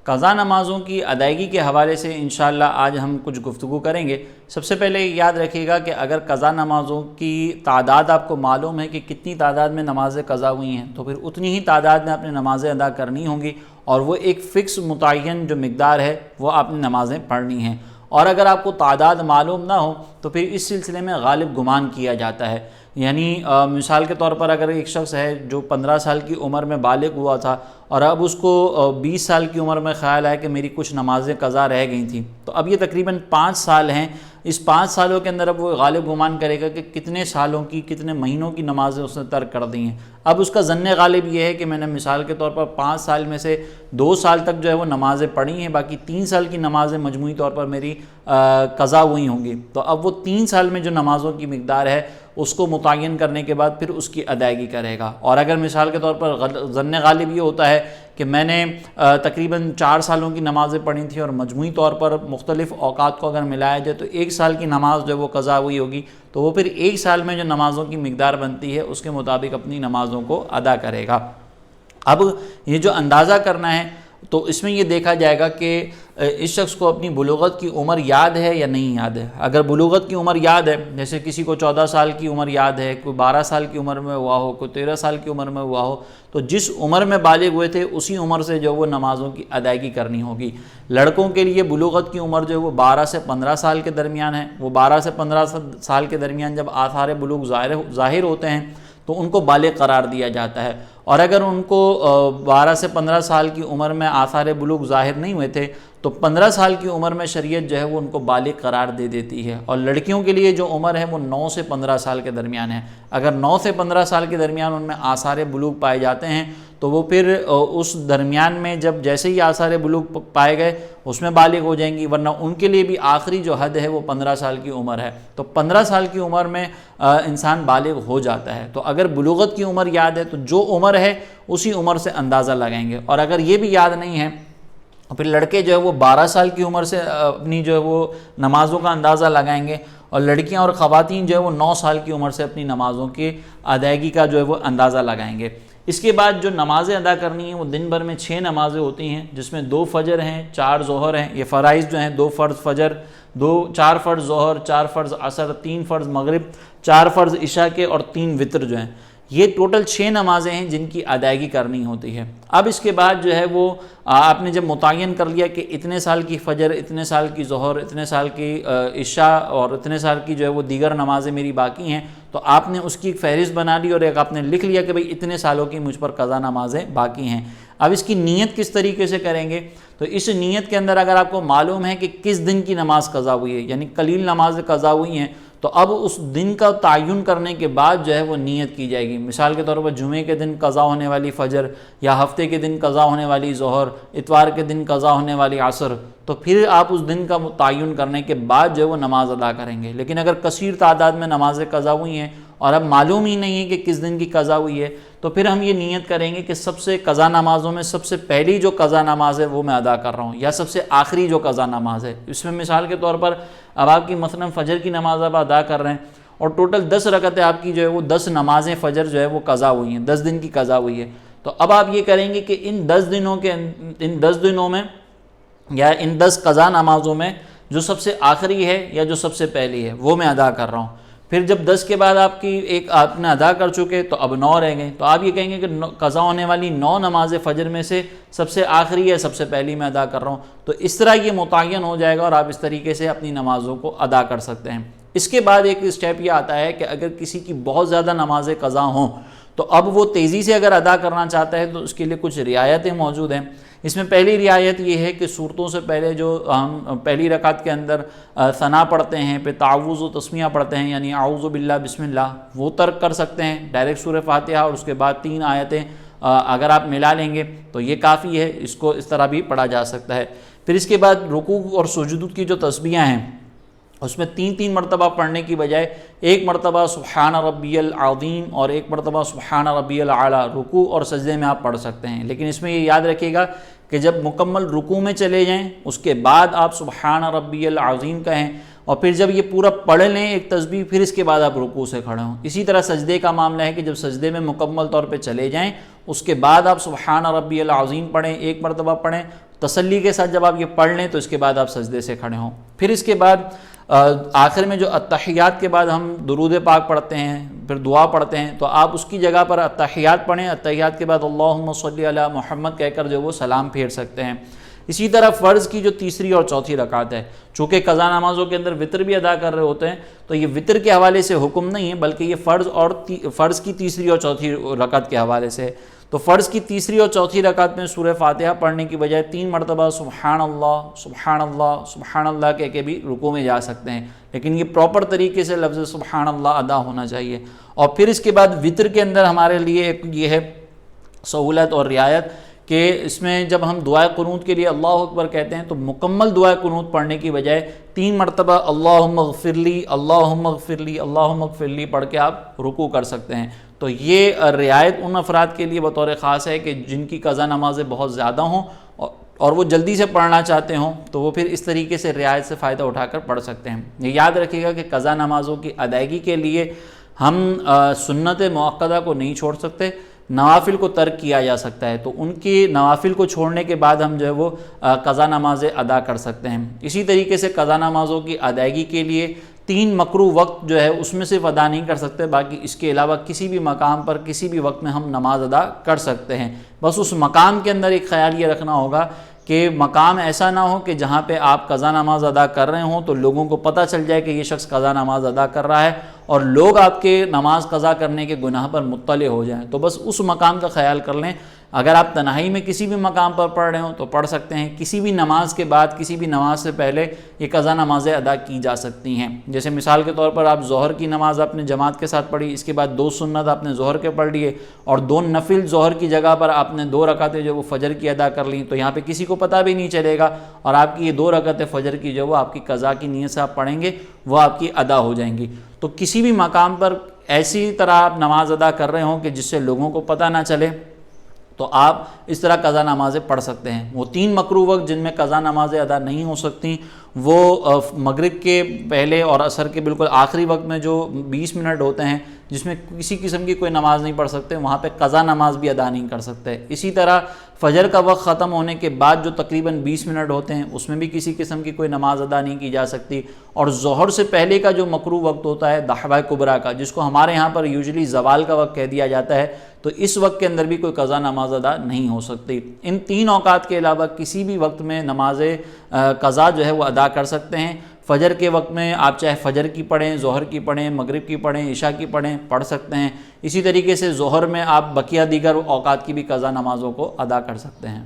قضا نمازوں کی ادائیگی کے حوالے سے انشاءاللہ آج ہم کچھ گفتگو کریں گے۔ سب سے پہلے یاد رکھیے گا کہ اگر قضا نمازوں کی تعداد آپ کو معلوم ہے کہ کتنی تعداد میں نمازیں قضا ہوئی ہیں تو پھر اتنی ہی تعداد میں اپنے نمازیں ادا کرنی ہوں گی، اور وہ ایک فکس متعین جو مقدار ہے وہ آپ نے نمازیں پڑھنی ہیں۔ اور اگر آپ کو تعداد معلوم نہ ہو تو پھر اس سلسلے میں غالب گمان کیا جاتا ہے، یعنی مثال کے طور پر اگر ایک شخص ہے جو 15 سال کی عمر میں بالغ ہوا تھا اور اب اس کو 20 سال کی عمر میں خیال آیا کہ میری کچھ نمازیں قضا رہ گئی تھیں، تو اب یہ تقریباً 5 سال ہیں، اس 5 سالوں کے اندر اب وہ غالب گمان کرے گا کہ کتنے سالوں کی کتنے مہینوں کی نمازیں اس نے ترک کر دی ہیں۔ اب اس کا ظن غالب یہ ہے کہ میں نے مثال کے طور پر 5 سال میں سے 2 سال تک جو ہے وہ نمازیں پڑھی ہیں، باقی 3 سال کی نمازیں مجموعی طور پر میری قضا ہوئی ہوں گی، تو اب وہ 3 سال میں جو نمازوں کی مقدار ہے اس کو متعین کرنے کے بعد پھر اس کی ادائیگی کرے گا۔ اور اگر مثال کے طور پر ظن غالب یہ ہوتا ہے کہ میں نے تقریباً 4 سالوں کی نمازیں پڑھی تھیں اور مجموعی طور پر مختلف اوقات کو اگر ملایا جائے تو 1 سال کی نماز جو وہ قضا ہوئی ہوگی، تو وہ پھر 1 سال میں جو نمازوں کی مقدار بنتی ہے اس کے مطابق اپنی نمازوں کو ادا کرے گا۔ اب یہ جو اندازہ کرنا ہے تو اس میں یہ دیکھا جائے گا کہ اس شخص کو اپنی بلوغت کی عمر یاد ہے یا نہیں یاد ہے۔ اگر بلوغت کی عمر یاد ہے، جیسے کسی کو 14 سال کی عمر یاد ہے، کوئی 12 سال کی عمر میں ہوا ہو، کوئی 13 سال کی عمر میں ہوا ہو، تو جس عمر میں بالغ ہوئے تھے اسی عمر سے جو وہ نمازوں کی ادائیگی کرنی ہوگی۔ لڑکوں کے لیے بلوغت کی عمر جو ہے وہ 12 سے 15 سال کے درمیان ہے، وہ 12 سے 15 سال کے درمیان جب آثار بلوغ ظاہر ہوتے ہیں تو ان کو بالغ قرار دیا جاتا ہے، اور اگر ان کو 12 سے 15 سال کی عمر میں آثار بلوغ ظاہر نہیں ہوئے تھے تو 15 سال کی عمر میں شریعت جو ہے وہ ان کو بالغ قرار دے دیتی ہے۔ اور لڑکیوں کے لیے جو عمر ہے وہ 9 سے 15 سال کے درمیان ہے، اگر 9 سے 15 سال کے درمیان ان میں آثار بلوغ پائے جاتے ہیں تو وہ پھر اس درمیان میں جب جیسے ہی آثار بلوغ پائے گئے اس میں بالغ ہو جائیں گی، ورنہ ان کے لیے بھی آخری جو حد ہے وہ 15 سال کی عمر ہے۔ تو 15 سال کی عمر میں انسان بالغ ہو جاتا ہے۔ تو اگر بلوغت کی عمر یاد ہے تو جو عمر ہے اسی عمر سے اندازہ لگائیں گے، اور اگر یہ بھی یاد نہیں ہے پھر لڑکے جو ہے وہ 12 سال کی عمر سے اپنی جو ہے وہ نمازوں کا اندازہ لگائیں گے، اور لڑکیاں اور خواتین جو ہے وہ 9 سال کی عمر سے اپنی نمازوں کی ادائیگی کا جو ہے وہ اندازہ لگائیں گے۔ اس کے بعد جو نمازیں ادا کرنی ہیں وہ دن بھر میں 6 نمازیں ہوتی ہیں، جس میں 2 فجر ہیں، 4 ظہر ہیں۔ یہ فرائض جو ہیں 2 فرض فجر، 4 فرض ظہر، 4 فرض عصر، 3 فرض مغرب، 4 فرض عشاء کے، اور 3 وتر جو ہیں۔ یہ ٹوٹل 6 نمازیں ہیں جن کی ادائیگی کرنی ہوتی ہے۔ اب اس کے بعد جو ہے وہ آپ نے جب متعین کر لیا کہ اتنے سال کی فجر، اتنے سال کی ظہر، اتنے سال کی عشاء اور اتنے سال کی جو ہے وہ دیگر نمازیں میری باقی ہیں، تو آپ نے اس کی ایک فہرست بنا لی اور ایک آپ نے لکھ لیا کہ بھئی اتنے سالوں کی مجھ پر قضا نمازیں باقی ہیں۔ اب اس کی نیت کس طریقے سے کریں گے؟ تو اس نیت کے اندر اگر آپ کو معلوم ہے کہ کس دن کی نماز قضا ہوئی ہے، یعنی قلیل نمازیں قضا ہوئی ہیں، تو اب اس دن کا تعین کرنے کے بعد جو ہے وہ نیت کی جائے گی۔ مثال کے طور پر جمعے کے دن قضا ہونے والی فجر، یا ہفتے کے دن قضا ہونے والی ظہر، اتوار کے دن قضا ہونے والی عصر، تو پھر آپ اس دن کا تعین کرنے کے بعد جو ہے وہ نماز ادا کریں گے۔ لیکن اگر کثیر تعداد میں نمازیں قضا ہوئی ہیں اور اب معلوم ہی نہیں ہے کہ کس دن کی قضا ہوئی ہے، تو پھر ہم یہ نیت کریں گے کہ سب سے قضا نمازوں میں سب سے پہلی جو قضا نماز ہے وہ میں ادا کر رہا ہوں، یا سب سے آخری جو قضا نماز ہے۔ اس میں مثال کے طور پر اب آپ کی مثلا فجر کی نماز آپ ادا کر رہے ہیں اور ٹوٹل 10 رکعتیں آپ کی جو ہے وہ 10 نمازیں فجر جو ہے وہ قضا ہوئی ہیں، 10 دن کی قضا ہوئی ہے، تو اب آپ یہ کریں گے کہ ان 10 دنوں میں یا ان 10 قضا نمازوں میں جو سب سے آخری ہے یا جو سب سے پہلی ہے وہ میں ادا کر رہا ہوں۔ پھر جب 10 کے بعد آپ کی ایک آپ نے ادا کر چکے تو اب 9 رہ گئے، تو آپ یہ کہیں گے کہ قضا ہونے والی 9 نمازیں فجر میں سے سب سے آخری ہے، سب سے پہلی میں ادا کر رہا ہوں۔ تو اس طرح یہ متعین ہو جائے گا اور آپ اس طریقے سے اپنی نمازوں کو ادا کر سکتے ہیں۔ اس کے بعد ایک اسٹیپ یہ آتا ہے کہ اگر کسی کی بہت زیادہ نمازیں قضا ہوں تو اب وہ تیزی سے اگر ادا کرنا چاہتا ہے تو اس کے لیے کچھ رعایتیں موجود ہیں۔ اس میں پہلی رعایت یہ ہے کہ صورتوں سے پہلے جو ہم پہلی رکعت کے اندر ثنا پڑھتے ہیں، پھر تعوذ و تسمیہ پڑھتے ہیں، یعنی اعوذ باللہ بسم اللہ، وہ ترک کر سکتے ہیں، ڈائریکٹ سورہ فاتحہ اور اس کے بعد 3 آیتیں اگر آپ ملا لیں گے تو یہ کافی ہے، اس کو اس طرح بھی پڑھا جا سکتا ہے۔ پھر اس کے بعد رکوع اور سجود کی جو تسبیحیں ہیں اس میں 3 مرتبہ پڑھنے کی بجائے 1 مرتبہ سبحان ربی العظیم اور 1 مرتبہ سبحان ربی الاعلیٰ رکوع اور سجدے میں آپ پڑھ سکتے ہیں۔ لیکن اس میں یہ یاد رکھیے گا کہ جب مکمل رکوع میں چلے جائیں اس کے بعد آپ سبحان ربی العظیم کہیں، اور پھر جب یہ پورا پڑھ لیں ایک تسبیح پھر اس کے بعد آپ رکوع سے کھڑے ہوں۔ اسی طرح سجدے کا معاملہ ہے کہ جب سجدے میں مکمل طور پہ چلے جائیں اس کے بعد آپ سبحان ربی العظیم پڑھیں، 1 مرتبہ پڑھیں، تسلی کے ساتھ جب آپ یہ پڑھ لیں تو اس کے بعد آپ سجدے سے کھڑے ہوں۔ پھر اس کے بعد آخر میں جو التحیات کے بعد ہم درود پاک پڑھتے ہیں، پھر دعا پڑھتے ہیں، تو آپ اس کی جگہ پر التحیات پڑھیں، التحیات کے بعد اللہم صلی علی محمد کہہ کر جو وہ سلام پھیر سکتے ہیں۔ اسی طرح فرض کی جو تیسری اور چوتھی رکعت ہے، چونکہ قضا نمازوں کے اندر وطر بھی ادا کر رہے ہوتے ہیں، تو یہ وطر کے حوالے سے حکم نہیں ہے، بلکہ یہ فرض کی تیسری اور چوتھی رکعت کے حوالے سے۔ تو فرض کی تیسری اور چوتھی رکعت میں سورہ فاتحہ پڑھنے کی بجائے 3 مرتبہ سبحان اللہ سبحان اللہ سبحان اللہ کہہ کے بھی رکوع میں جا سکتے ہیں، لیکن یہ پراپر طریقے سے لفظ سبحان اللہ ادا ہونا چاہیے۔ اور پھر اس کے بعد وطر کے اندر ہمارے لیے ایک یہ ہے سہولت اور رعایت کہ اس میں جب ہم دعائے قنوت کے لیے اللہ اکبر کہتے ہیں تو مکمل دعائے قنوت پڑھنے کی بجائے 3 مرتبہ اللہم اغفر لی اللہم اغفر لی اللہم اغفر لی پڑھ کے آپ رکوع کر سکتے ہیں۔ تو یہ رعایت ان افراد کے لیے بطور خاص ہے کہ جن کی قضا نمازیں بہت زیادہ ہوں اور وہ جلدی سے پڑھنا چاہتے ہوں، تو وہ پھر اس طریقے سے رعایت سے فائدہ اٹھا کر پڑھ سکتے ہیں۔ یہ یاد رکھیے گا کہ قضا نمازوں کی ادائیگی کے لیے ہم سنت مؤکدہ کو نہیں چھوڑ سکتے، نوافل کو ترک کیا جا سکتا ہے، تو ان کی نوافل کو چھوڑنے کے بعد ہم جو ہے وہ قضا نمازیں ادا کر سکتے ہیں۔ اسی طریقے سے قضا نمازوں کی ادائیگی کے لیے 3 مکروہ وقت جو ہے اس میں صرف ادا نہیں کر سکتے، باقی اس کے علاوہ کسی بھی مقام پر کسی بھی وقت میں ہم نماز ادا کر سکتے ہیں۔ بس اس مقام کے اندر ایک خیال یہ رکھنا ہوگا کہ مقام ایسا نہ ہو کہ جہاں پہ آپ قضا نماز ادا کر رہے ہوں تو لوگوں کو پتہ چل جائے کہ یہ شخص قضا نماز ادا کر رہا ہے اور لوگ آپ کے نماز قضا کرنے کے گناہ پر مطلع ہو جائیں، تو بس اس مقام کا خیال کر لیں۔ اگر آپ تنہائی میں کسی بھی مقام پر پڑھ رہے ہوں تو پڑھ سکتے ہیں، کسی بھی نماز کے بعد کسی بھی نماز سے پہلے یہ قضا نمازیں ادا کی جا سکتی ہیں۔ جیسے مثال کے طور پر آپ ظہر کی نماز آپ نے جماعت کے ساتھ پڑھی، اس کے بعد 2 سنت آپ نے ظہر کے پڑھ لیے اور 2 نفل ظہر کی جگہ پر آپ نے 2 رکعتیں جو وہ فجر کی ادا کر لیں، تو یہاں پہ کسی کو پتہ بھی نہیں چلے گا اور آپ کی یہ 2 رکعتیں فجر کی جو وہ آپ کی قضا کی نیت سے آپ پڑھیں گے وہ آپ کی ادا ہو جائیں گی۔ تو کسی بھی مقام پر ایسی طرح آپ نماز ادا کر رہے ہوں کہ جس سے لوگوں کو پتہ نہ چلے، تو آپ اس طرح قضا نمازیں پڑھ سکتے ہیں۔ وہ 3 مکروہ وقت جن میں قضا نمازیں ادا نہیں ہو سکتی، وہ مغرب کے پہلے اور عصر کے بالکل آخری وقت میں جو 20 منٹ ہوتے ہیں جس میں کسی قسم کی کوئی نماز نہیں پڑھ سکتے، وہاں پہ قضا نماز بھی ادا نہیں کر سکتے۔ اسی طرح فجر کا وقت ختم ہونے کے بعد جو تقریباً 20 منٹ ہوتے ہیں اس میں بھی کسی قسم کی کوئی نماز ادا نہیں کی جا سکتی، اور ظہر سے پہلے کا جو مکروہ وقت ہوتا ہے ضحوہ کبریٰ کا، جس کو ہمارے ہاں پر یوزلی زوال کا وقت کہہ دیا جاتا ہے، تو اس وقت کے اندر بھی کوئی قضا نماز ادا نہیں ہو سکتی۔ ان 3 اوقات کے علاوہ کسی بھی وقت میں نماز قضا جو ہے وہ ادا کر سکتے ہیں۔ فجر کے وقت میں آپ چاہے فجر کی پڑھیں، ظہر کی پڑھیں، مغرب کی پڑھیں، عشاء کی پڑھیں، پڑھ سکتے ہیں۔ اسی طریقے سے ظہر میں آپ بقیہ دیگر اوقات کی بھی قضا نمازوں کو ادا کر سکتے ہیں۔